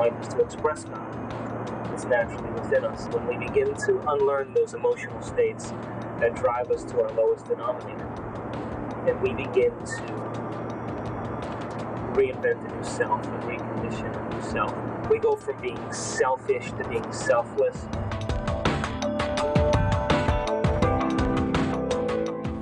mind is to express God. It's naturally within us. When we begin to unlearn those emotional states that drive us to our lowest denominator, and we begin to reinvent a new self and recondition a new self. We go from being selfish to being selfless.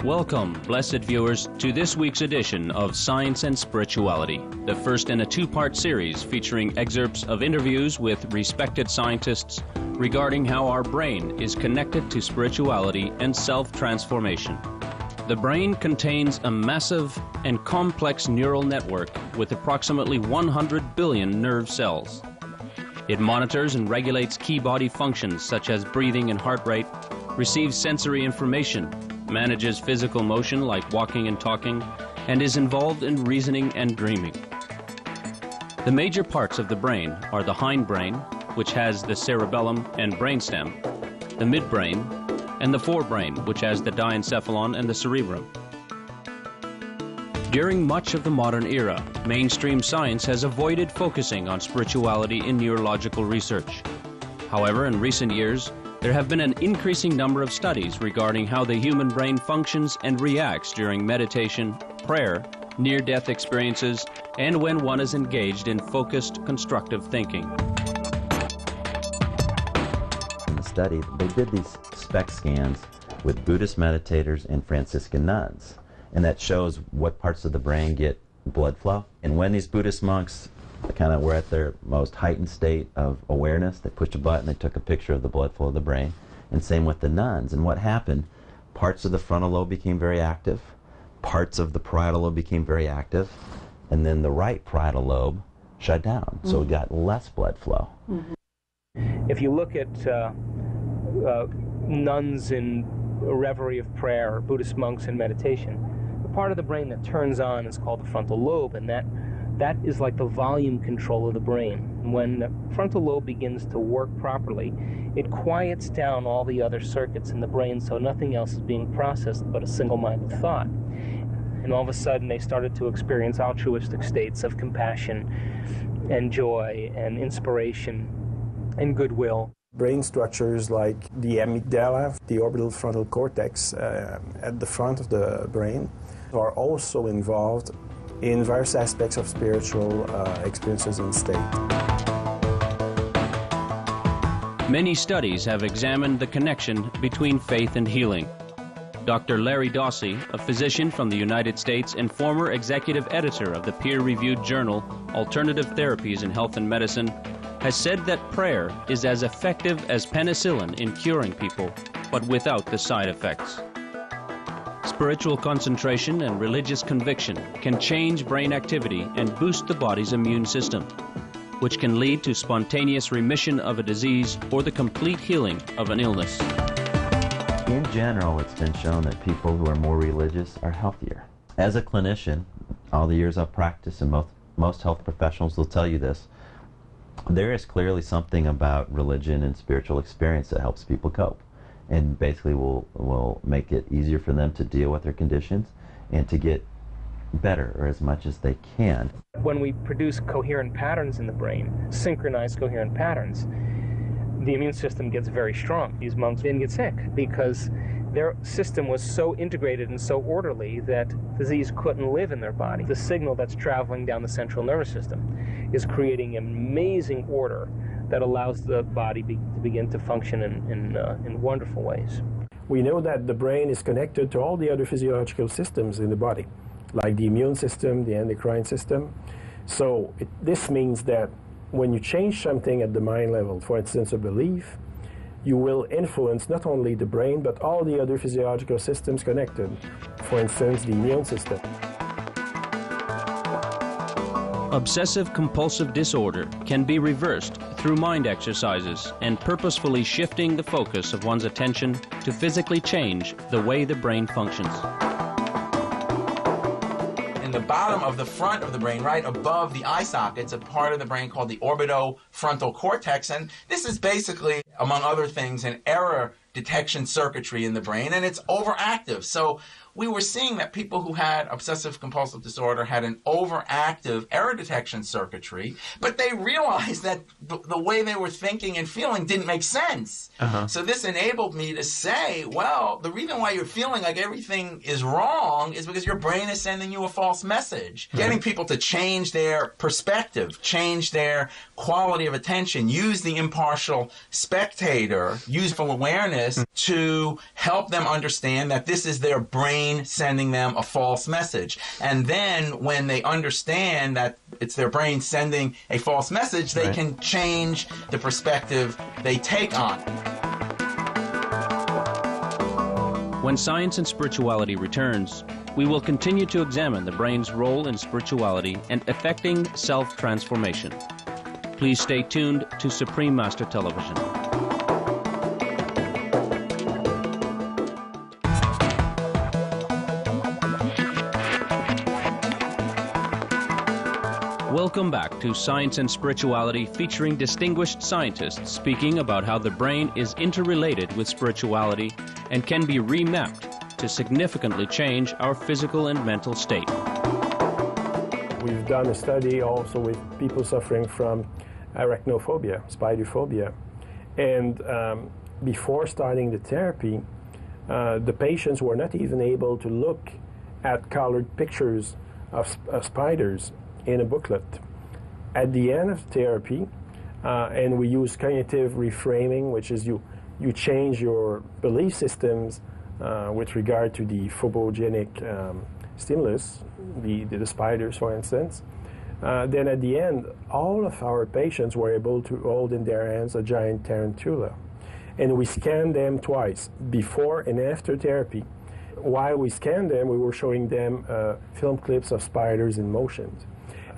Welcome, blessed viewers, to this week's edition of Science and Spirituality, the first in a two-part series featuring excerpts of interviews with respected scientists regarding how our brain is connected to spirituality and self-transformation. The brain contains a massive and complex neural network with approximately 100 billion nerve cells. It monitors and regulates key body functions such as breathing and heart rate, receives sensory information, manages physical motion like walking and talking, and is involved in reasoning and dreaming. The major parts of the brain are the hindbrain, which has the cerebellum and brainstem, the midbrain, and the forebrain, which has the diencephalon and the cerebrum. During much of the modern era, mainstream science has avoided focusing on spirituality in neurological research. However, in recent years, there have been an increasing number of studies regarding how the human brain functions and reacts during meditation, prayer, near-death experiences, and when one is engaged in focused, constructive thinking. In the study, they did these SPECT scans with Buddhist meditators and Franciscan nuns, and that shows what parts of the brain get blood flow. And when these Buddhist monks kind of were at their most heightened state of awareness, they pushed a button, they took a picture of the blood flow of the brain, and same with the nuns. And what happened, parts of the frontal lobe became very active, parts of the parietal lobe became very active, and then the right parietal lobe shut down, so we got less blood flow. If you look at nuns in a reverie of prayer, or Buddhist monks in meditation, the part of the brain that turns on is called the frontal lobe, and that is like the volume control of the brain. When the frontal lobe begins to work properly, it quiets down all the other circuits in the brain so nothing else is being processed but a single-minded thought. And all of a sudden they started to experience altruistic states of compassion and joy and inspiration and goodwill. Brain structures like the amygdala, the orbital frontal cortex at the front of the brain, are also involved in various aspects of spiritual experiences and state. Many studies have examined the connection between faith and healing. Dr. Larry Dawsey, a physician from the United States and former executive editor of the peer-reviewed journal Alternative Therapies in Health and Medicine, has said that prayer is as effective as penicillin in curing people, but without the side effects. Spiritual concentration and religious conviction can change brain activity and boost the body's immune system, which can lead to spontaneous remission of a disease or the complete healing of an illness. In general, it's been shown that people who are more religious are healthier. As a clinician, all the years I've practiced, and most health professionals will tell you this, there is clearly something about religion and spiritual experience that helps people cope, and basically will make it easier for them to deal with their conditions and to get better, or as much as they can. When we produce coherent patterns in the brain, synchronized coherent patterns, the immune system gets very strong. These monks didn't get sick because their system was so integrated and so orderly that disease couldn't live in their body. The signal that's traveling down the central nervous system is creating amazing order that allows the body to begin to function in wonderful ways. We know that the brain is connected to all the other physiological systems in the body, like the immune system, the endocrine system. So this means that when you change something at the mind level, for instance a belief, you will influence not only the brain but all the other physiological systems connected, for instance the immune system. Obsessive-compulsive disorder can be reversed through mind exercises and purposefully shifting the focus of one's attention to physically change the way the brain functions. In the bottom of the front of the brain, right above the eye sockets, a part of the brain called the orbitofrontal cortex, and this is basically, among other things, an error detection circuitry in the brain, and it's overactive. So we were seeing that people who had obsessive compulsive disorder had an overactive error detection circuitry, but they realized that the way they were thinking and feeling didn't make sense. So this enabled me to say, well, the reason why you're feeling like everything is wrong is because your brain is sending you a false message. Getting people to change their perspective, change their quality of attention, use the impartial spectator, use full awareness to help them understand that this is their brain sending them a false message. And then when they understand that it's their brain sending a false message, they can change the perspective they take on. When Science and Spirituality returns, we will continue to examine the brain's role in spirituality and effecting self-transformation. Please stay tuned to Supreme Master Television. Welcome back to Science and Spirituality, featuring distinguished scientists speaking about how the brain is interrelated with spirituality and can be remapped to significantly change our physical and mental state. We've done a study also with people suffering from arachnophobia, spider phobia. And before starting the therapy, the patients were not even able to look at colored pictures of spiders in a booklet. At the end of therapy, and we use cognitive reframing, which is you change your belief systems with regard to the phobogenic stimulus, the spiders, for instance. Then at the end, all of our patients were able to hold in their hands a giant tarantula. And we scanned them twice, before and after therapy. While we scanned them, we were showing them film clips of spiders in motion.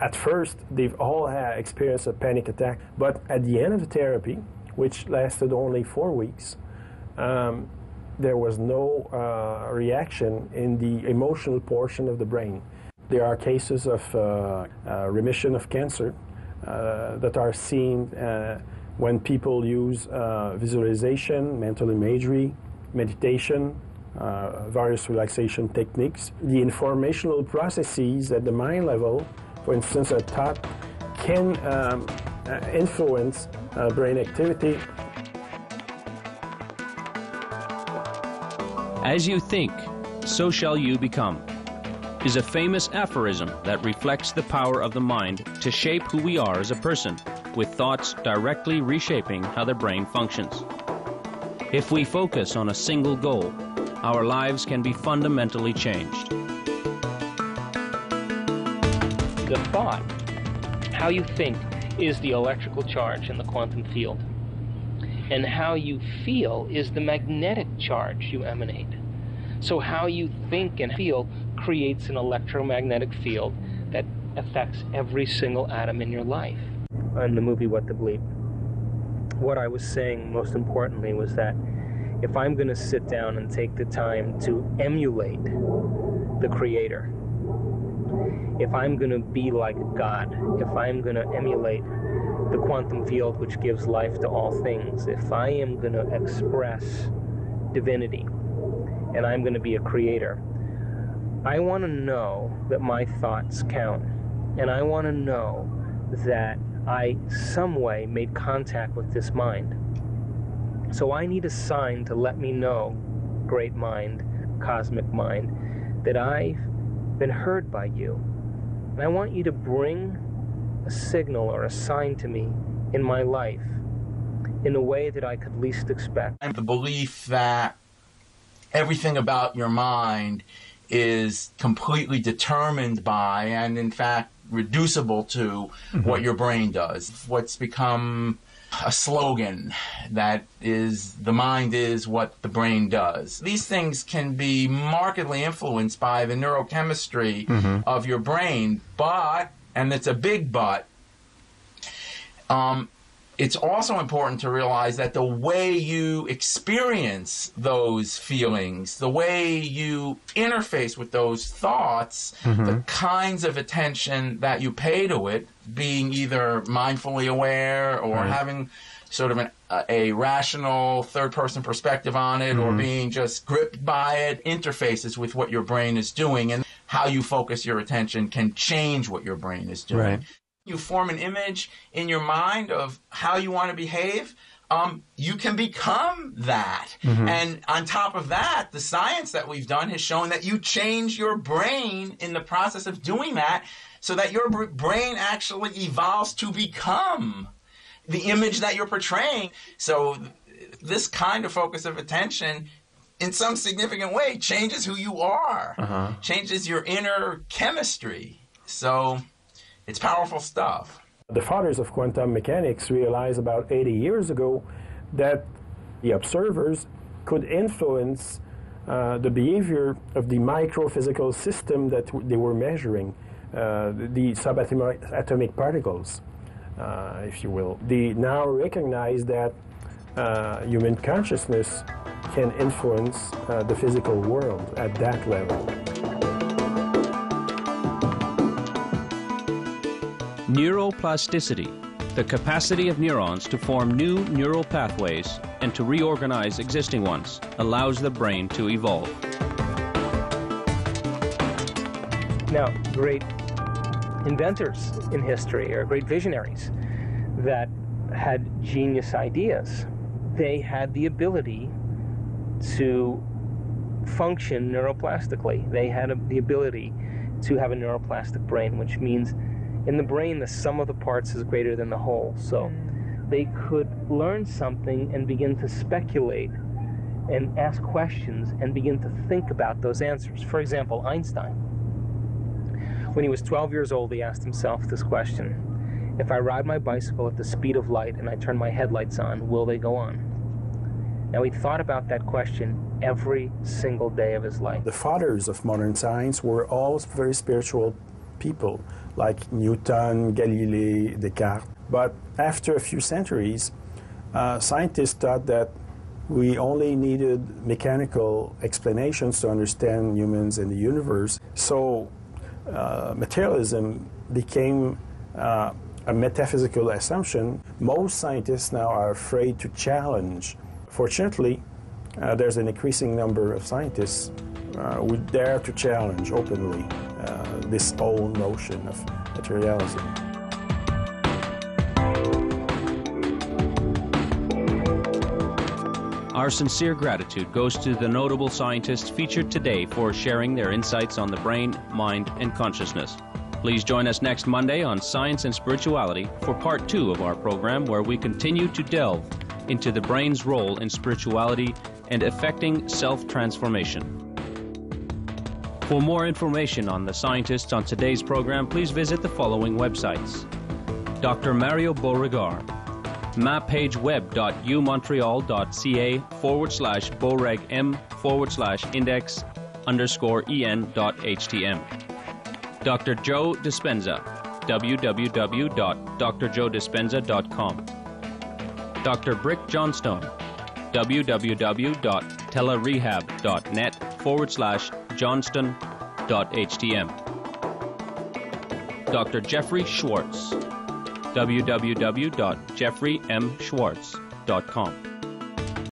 At first, they've all experienced a panic attack, but at the end of the therapy, which lasted only 4 weeks, there was no reaction in the emotional portion of the brain. There are cases of remission of cancer that are seen when people use visualization, mental imagery, meditation, various relaxation techniques. The informational processes at the mind level, for instance, a thought, can influence brain activity. As you think, so shall you become, is a famous aphorism that reflects the power of the mind to shape who we are as a person, with thoughts directly reshaping how the brain functions. If we focus on a single goal, our lives can be fundamentally changed. The thought, how you think, is the electrical charge in the quantum field. And how you feel is the magnetic charge you emanate. So how you think and feel creates an electromagnetic field that affects every single atom in your life. In the movie What the Bleep, what I was saying most importantly was that if I'm going to sit down and take the time to emulate the Creator, if I'm going to be like God, if I'm going to emulate the quantum field which gives life to all things, if I am going to express divinity and I'm going to be a creator, I want to know that my thoughts count, and I want to know that I some way made contact with this mind. So I need a sign to let me know, great mind, cosmic mind, that I've been heard by you. And I want you to bring a signal or a sign to me in my life in a way that I could least expect. And the belief that everything about your mind is completely determined by, and in fact reducible to, what your brain does. What's become a slogan that is, the mind is what the brain does. These things can be markedly influenced by the neurochemistry of your brain, but, and it's a big but, it's also important to realize that the way you experience those feelings, the way you interface with those thoughts, the kinds of attention that you pay to it, being either mindfully aware or having sort of a rational third-person perspective on it, or being just gripped by it, interfaces with what your brain is doing, and how you focus your attention can change what your brain is doing. Right. You form an image in your mind of how you want to behave, you can become that. And on top of that, the science that we've done has shown that you change your brain in the process of doing that, so that your brain actually evolves to become the image that you're portraying. So this kind of focus of attention, in some significant way, changes who you are, changes your inner chemistry. So it's powerful stuff. The fathers of quantum mechanics realized about 80 years ago that the observers could influence the behavior of the microphysical system that they were measuring, the subatomic particles, if you will. They now recognize that human consciousness can influence the physical world at that level. Neuroplasticity, the capacity of neurons to form new neural pathways and to reorganize existing ones, allows the brain to evolve. Now, great inventors in history, or great visionaries that had genius ideas, they had the ability to function neuroplastically. They had the ability to have a neuroplastic brain, which means in the brain, the sum of the parts is greater than the whole. So they could learn something and begin to speculate and ask questions and begin to think about those answers. For example, Einstein. When he was 12 years old, he asked himself this question: if I ride my bicycle at the speed of light and I turn my headlights on, will they go on? Now, he thought about that question every single day of his life. The fathers of modern science were all very spiritual people, like Newton, Galilei, Descartes. But after a few centuries, scientists thought that we only needed mechanical explanations to understand humans and the universe. So materialism became a metaphysical assumption most scientists now are afraid to challenge. Fortunately, there's an increasing number of scientists who dare to challenge openly this old notion of materialism. Our sincere gratitude goes to the notable scientists featured today for sharing their insights on the brain, mind, and consciousness. Please join us next Monday on Science and Spirituality for part 2 of our program, where we continue to delve into the brain's role in spirituality and affecting self-transformation. For more information on the scientists on today's program, please visit the following websites: Dr. Mario Beauregard, mappageweb.umontreal.ca/boreg_m/index_en.htm. Dr. Joe Dispenza, www.drjoedispenza.com. Dr. Brick Johnstone, www.telerehab.net/Johnston.htm. Dr. Jeffrey Schwartz, www.jeffreymschwartz.com.